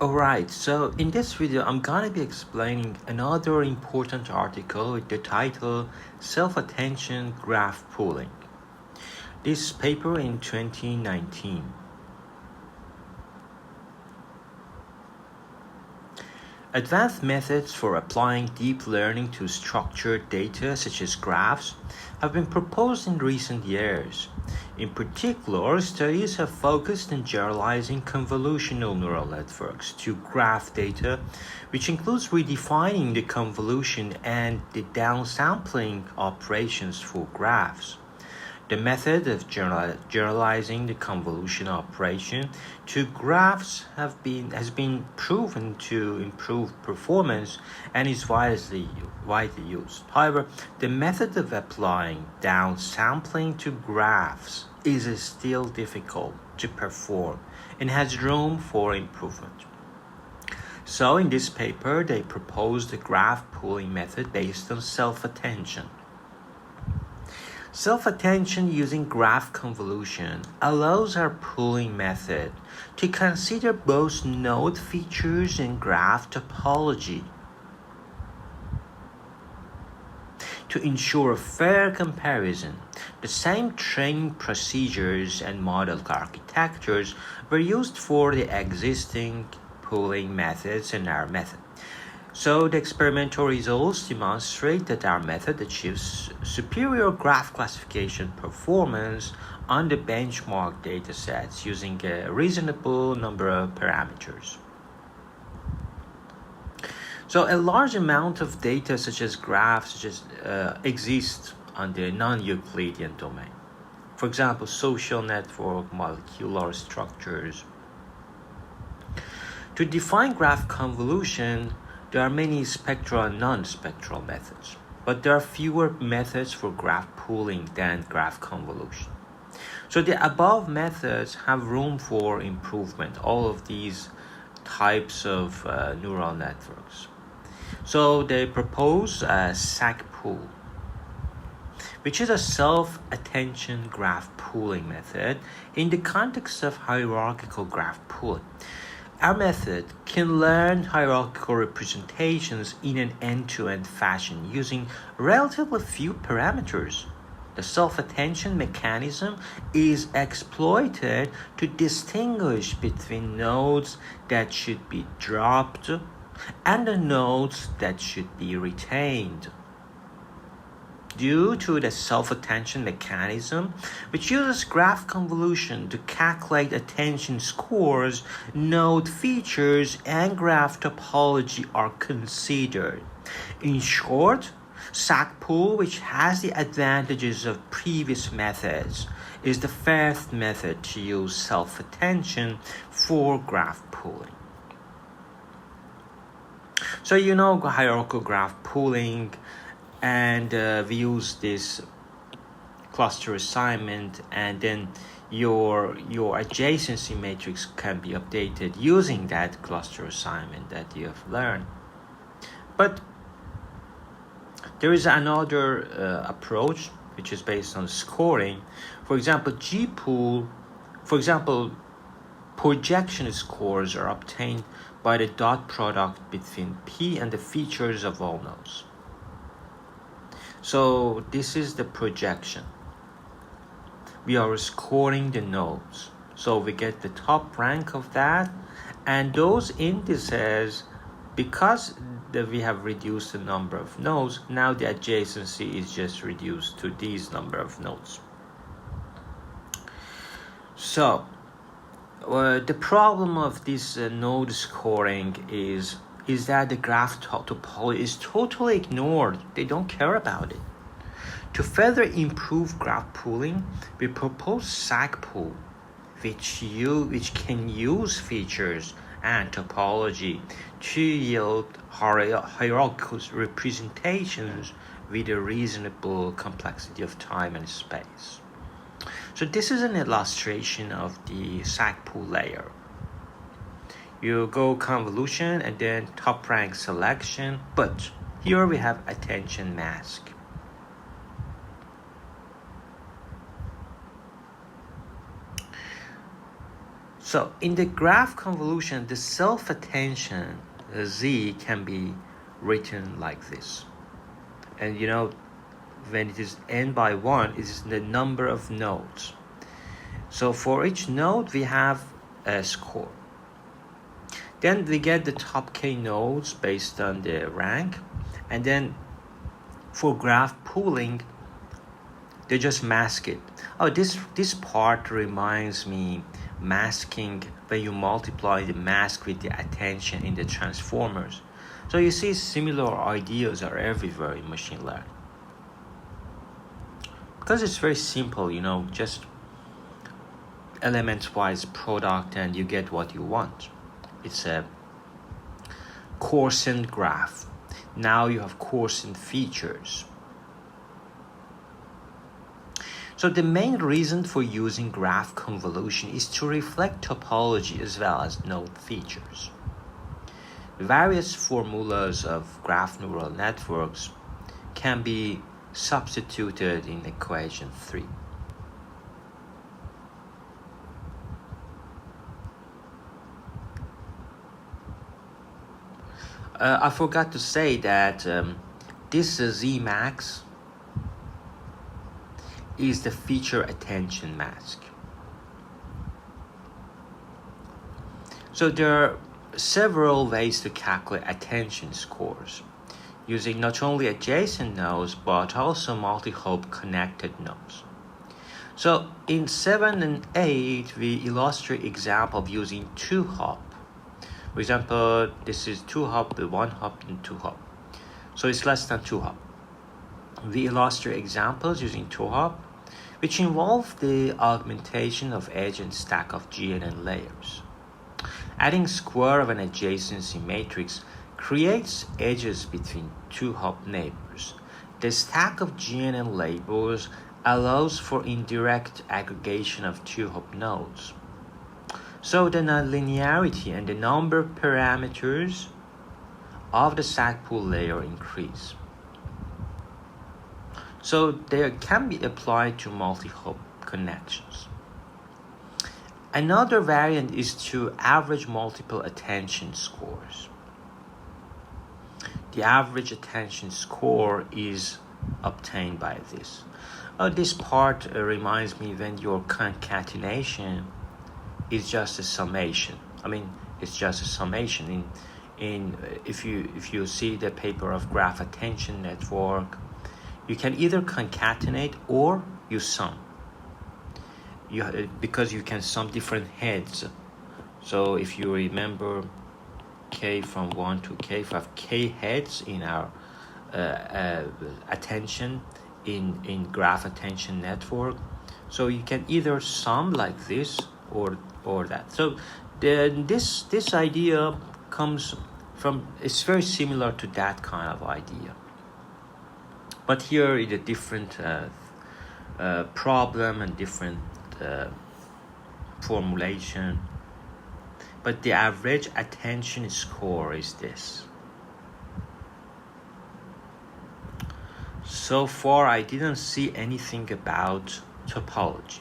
Alright, so in this video, I'm gonna be explaining another important article with the title Self-Attention Graph Pooling. This paper in 2019. Advanced methods for applying deep learning to structured data such as graphs have been proposed in recent years. In particular, studies have focused on generalizing convolutional neural networks to graph data, which includes redefining the convolution and the downsampling operations for graphs. The method of generalizing the convolution operation to graphs has been proven to improve performance and is widely used. However, the method of applying downsampling to graphs is still difficult to perform and has room for improvement. So in this paper, they proposed a graph pooling method based on self-attention. Self-attention using graph convolution allows our pooling method to consider both node features and graph topology. To ensure a fair comparison, the same training procedures and model architectures were used for the existing pooling methods and our method. So the experimental results demonstrate that our method achieves superior graph classification performance on the benchmark datasets using a reasonable number of parameters. So a large amount of data such as graphs exist on the non-Euclidean domain. For example, social network, molecular structures. To define graph convolution, there are many spectral and non-spectral methods, but there are fewer methods for graph pooling than graph convolution. So the above methods have room for improvement, all of these types of neural networks. So they propose a SAC pool, which is a self-attention graph pooling method in the context of hierarchical graph pooling. Our method can learn hierarchical representations in an end-to-end fashion using relatively few parameters. The self-attention mechanism is exploited to distinguish between nodes that should be dropped and the nodes that should be retained. Due to the self-attention mechanism, which uses graph convolution to calculate attention scores, node features, and graph topology are considered. In short, SAC pool, which has the advantages of previous methods, is the first method to use self-attention for graph pooling. So you know hierarchical graph pooling, and we use this cluster assignment, and then your adjacency matrix can be updated using that cluster assignment that you have learned. But there is another approach which is based on scoring. For example, G-pool, projection scores are obtained by the dot product between P and the features of all nodes. So this is the projection. We are scoring the nodes. So we get the top rank of that, and those indices, because we have reduced the number of nodes, now the adjacency is just reduced to these number of nodes. So the problem of this node scoring is that the graph topology is totally ignored. They don't care about it. To further improve graph pooling, we propose SAC pool, which can use features and topology to yield hierarchical representations with a reasonable complexity of time and space. So this is an illustration of the SAC pool layer. You go convolution and then top rank selection, but here we have attention mask. So in the graph convolution, the self-attention z can be written like this. And when it is n by 1, it is the number of nodes. So for each node, we have a score. Then we get the top k nodes based on the rank. And then for graph pooling, they just mask it. Oh, this part reminds me masking when you multiply the mask with the attention in the transformers. So you see similar ideas are everywhere in machine learning. Because it's very simple, just element-wise product and you get what you want. It's a coarsened graph. Now you have coarsened features. So the main reason for using graph convolution is to reflect topology as well as node features. Various formulas of graph neural networks can be substituted in equation 3. I forgot to say that this Z max is the feature attention mask. So there are several ways to calculate attention scores using not only adjacent nodes but also multi-hop connected nodes. So in 7 and 8 we illustrate example of using 2-hop. For example, this is 2-hop, 1-hop, and 2-hop. So it's less than 2-hop. We illustrate examples using 2-hop, which involve the augmentation of edge and stack of GNN layers. Adding square of an adjacency matrix creates edges between 2-hop neighbors. The stack of GNN labels allows for indirect aggregation of 2-hop nodes. So the nonlinearity and the number parameters of the stack pool layer increase. So they can be applied to multi-hop connections. Another variant is to average multiple attention scores. The average attention score is obtained by this. This part reminds me when your concatenation is just a summation. It's just a summation. If you see the paper of graph attention network, you can either concatenate or you sum. Because you can sum different heads. So if you remember k from 1 to k, we have k heads in our attention in graph attention network. So you can either sum like this or that. So this idea comes from, it's very similar to that kind of idea. But here is a different problem and different formulation. But the average attention score is this. So far, I didn't see anything about topology.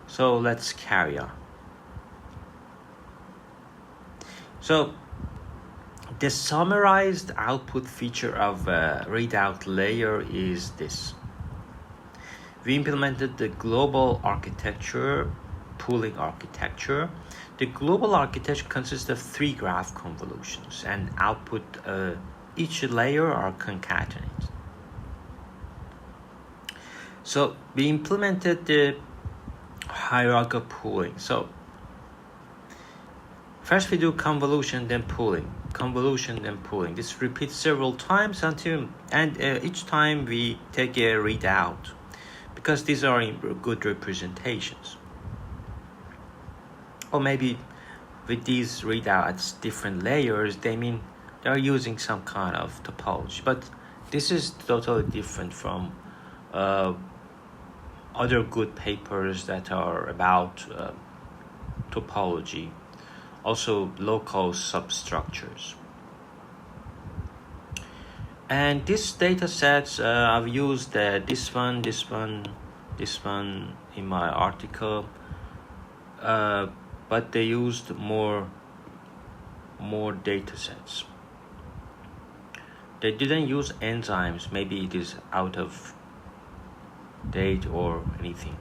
So let's carry on. So the summarized output feature of a readout layer is this. We implemented the global architecture, pooling architecture. The global architecture consists of 3 graph convolutions, and output each layer are concatenated. So we implemented the hierarchical pooling. So first we do convolution, then pooling, convolution, then pooling. This repeats several times until, and each time we take a readout, because these are good representations. Or maybe with these readouts, different layers, they mean they're using some kind of topology. But this is totally different from other good papers that are about topology, also local substructures. And these data sets, I've used this one in my article. but they used more data sets. They didn't use enzymes. Maybe it is out of date or anything.